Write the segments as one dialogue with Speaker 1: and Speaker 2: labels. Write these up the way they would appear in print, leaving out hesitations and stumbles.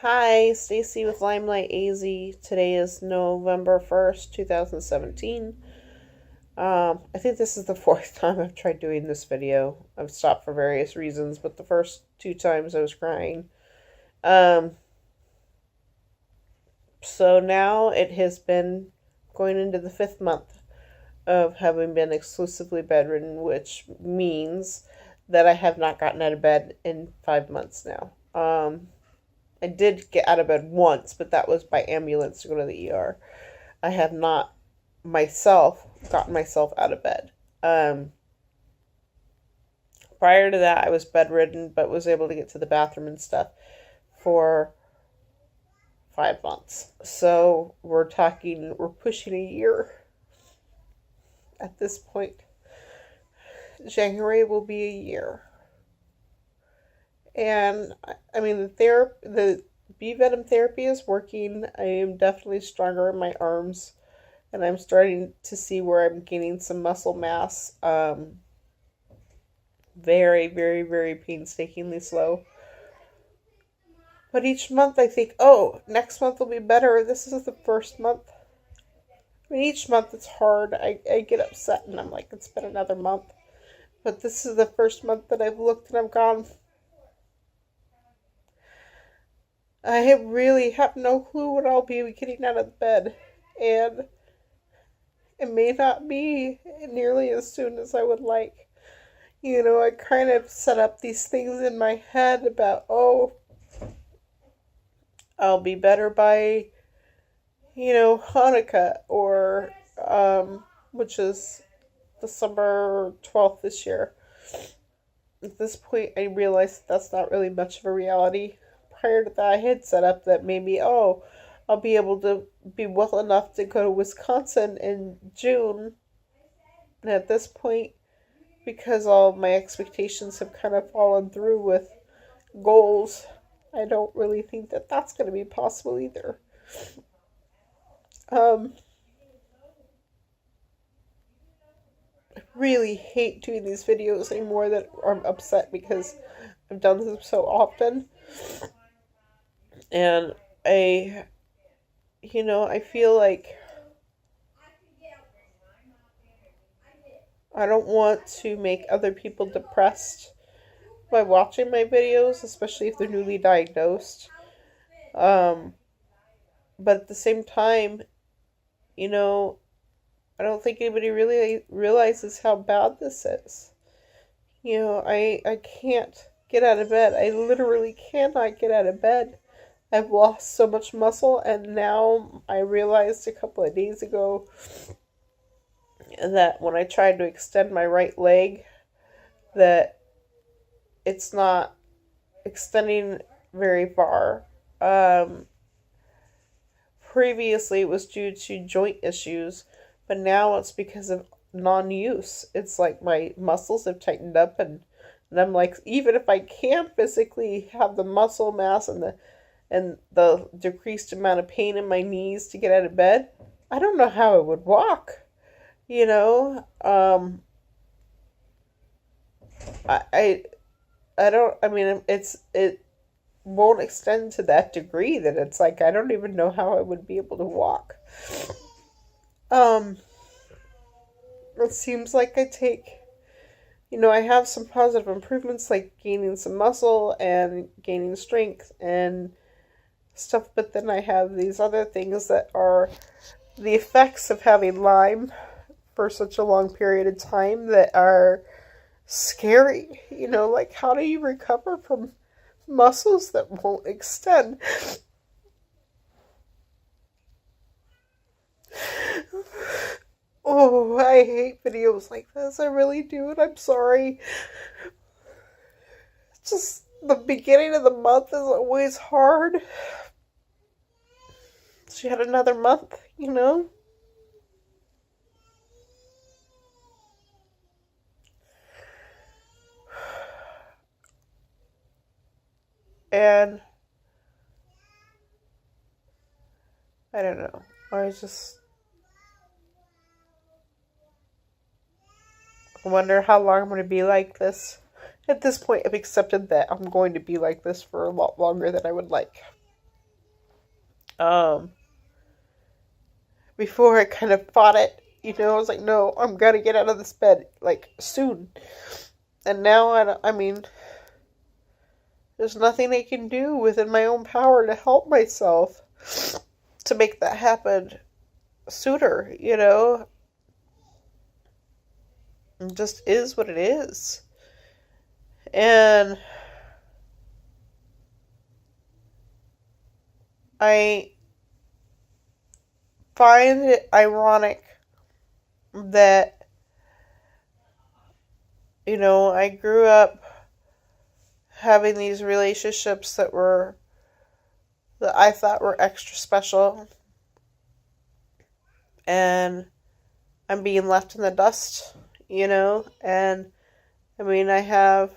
Speaker 1: Hi, Stacy with Limelight AZ. Today is November 1st, 2017. I think this is the fourth time I've tried doing this video. I've stopped for various reasons, but the first two times I was crying. Um, so now it has been going into the fifth month of having been exclusively bedridden, which means that I have not gotten out of bed in 5 months now. I did get out of bed once, but that was by ambulance to go to the ER. I have not myself gotten myself out of bed. Um, Prior to that, I was bedridden, but was able to get to the bathroom and stuff for 5 months. So we're pushing a year at this point. January will be a year. And I mean, the bee venom therapy is working. I am definitely stronger in my arms, and I'm starting to see where I'm gaining some muscle mass. Very, very, very painstakingly slow. But each month I think, oh, next month will be better. This is the first month. I mean, each month it's hard. I get upset and I'm like, it's been another month. But this is the first month that I've looked and I've gone, I really have no clue when I'll be getting out of bed. And it may not be nearly as soon as I would like. I kind of set up these things in my head about, oh, I'll be better by, Hanukkah, or, which is December 12th this year. At this point, I realized that's not really much of a reality. Prior to that, I had set up that maybe, oh, I'll be able to be well enough to go to Wisconsin in June. And at this point, because all of my expectations have kind of fallen through with goals, I don't really think that that's going to be possible either. I really hate doing these videos anymore that I'm upset because I've done them so often. And I feel like I don't want to make other people depressed by watching my videos, especially if they're newly diagnosed. Um, but at the same time, I don't think anybody really realizes how bad this is. I can't get out of bed. I literally cannot get out of bed. I've lost so much muscle, and now I realized a couple of days ago that when I tried to extend my right leg, that it's not extending very far. Previously, it was due to joint issues, but now it's because of non-use. It's like my muscles have tightened up, and I'm like, even if I can't physically have the muscle mass and the decreased amount of pain in my knees to get out of bed, I don't know how I would walk. You know, I, I, I don't. I mean, it won't extend to that degree that it's like I don't even know how I would be able to walk. Um, it seems like I have some positive improvements like gaining some muscle and gaining strength and stuff, but then I have these other things that are the effects of having Lyme for such a long period of time that are scary. Like, how do you recover from muscles that won't extend? Oh, I hate videos like this. I really do, and I'm sorry. Just the beginning of the month is always hard. She had another month. And I don't know. I wonder how long I'm going to be like this. At this point, I've accepted that I'm going to be like this for a lot longer than I would like. Um, Before I kind of fought it, I was like, no, I'm gonna get out of this bed, like, soon. And now, I mean, there's nothing I can do within my own power to help myself to make that happen sooner, It just is what it is. And I find it ironic that, I grew up having these relationships that I thought were extra special, and I'm being left in the dust, and I mean, I have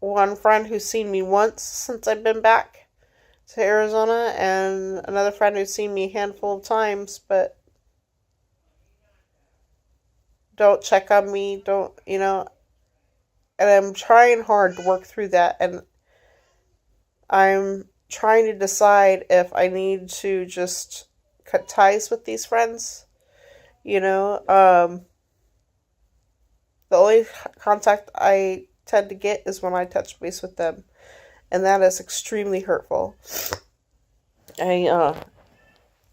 Speaker 1: one friend who's seen me once since I've been back to Arizona, and another friend who's seen me a handful of times, but don't check on me, don't, and I'm trying hard to work through that, and I'm trying to decide if I need to just cut ties with these friends, the only contact I tend to get is when I touch base with them, and that is extremely hurtful. I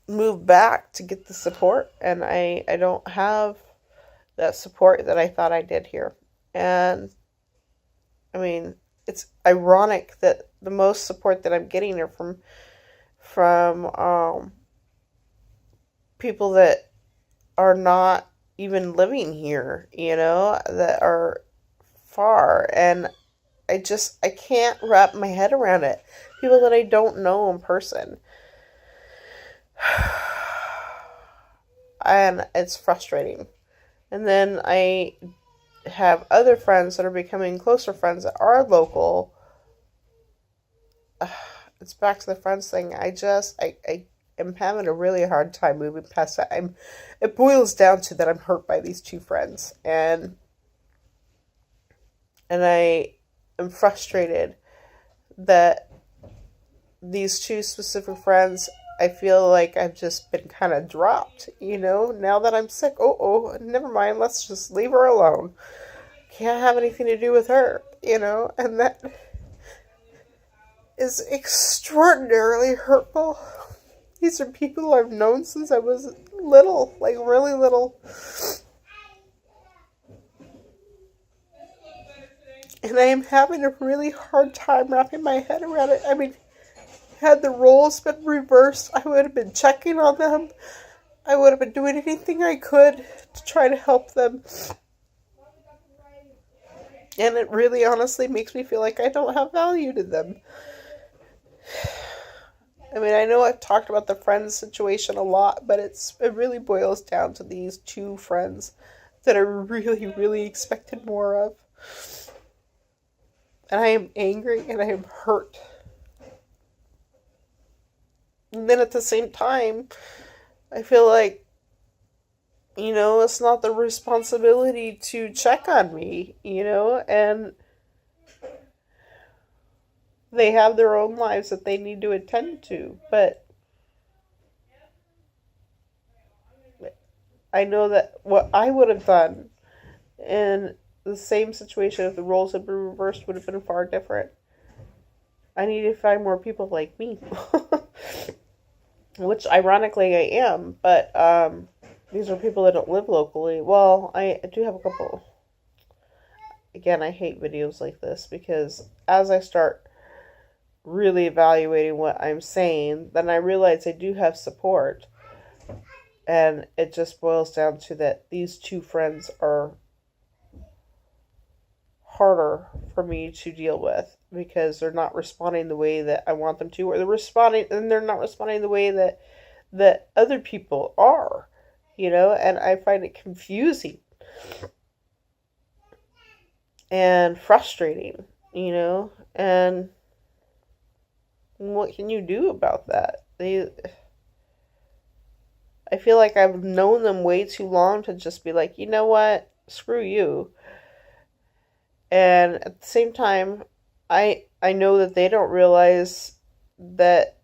Speaker 1: moved back to get the support, and I don't have that support that I thought I did here. And I mean, it's ironic that the most support that I'm getting are from people that are not even living here, that are far, and I can't wrap my head around it. People that I don't know in person. And it's frustrating. And then I have other friends that are becoming closer friends that are local. It's back to the friends thing. I am having a really hard time moving past that. It boils down to that I'm hurt by these two friends, and I am frustrated that these two specific friends, I feel like I've just been kind of dropped, now that I'm sick. Oh, never mind, let's just leave her alone. Can't have anything to do with her, and that is extraordinarily hurtful. These are people I've known since I was little, like really little. And I am having a really hard time wrapping my head around it. I mean, had the roles been reversed, I would have been checking on them. I would have been doing anything I could to try to help them. And it really honestly makes me feel like I don't have value to them. I mean, I know I've talked about the friends situation a lot, but it really boils down to these two friends that I really, really expected more of. And I am angry and I am hurt. And then at the same time, I feel like, it's not the responsibility to check on me, and they have their own lives that they need to attend to. But I know that what I would have done in the same situation, if the roles had been reversed, would have been far different. I need to find more people like me. Which ironically I am, but these are people that don't live locally. Well, I do have a couple. Again, I hate videos like this because as I start really evaluating what I'm saying, then I realize I do have support. And it just boils down to that these two friends are harder for me to deal with because they're not responding the way that I want them to, or they're not responding the way that other people are, and I find it confusing and frustrating, and what can you do about that? I feel like I've known them way too long to just be like, you know what, screw you. And at the same time, I know that they don't realize that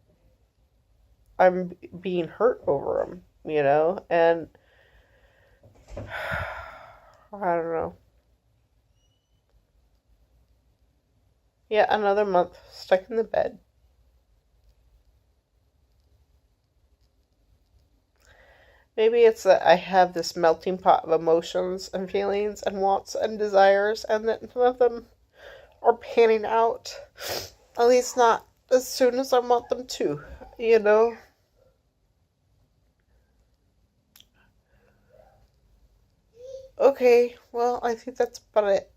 Speaker 1: I'm being hurt over them, and I don't know. Yeah, another month stuck in the bed. Maybe it's that I have this melting pot of emotions and feelings and wants and desires, and that none of them are panning out. At least not as soon as I want them to, you know? Okay, well, I think that's about it.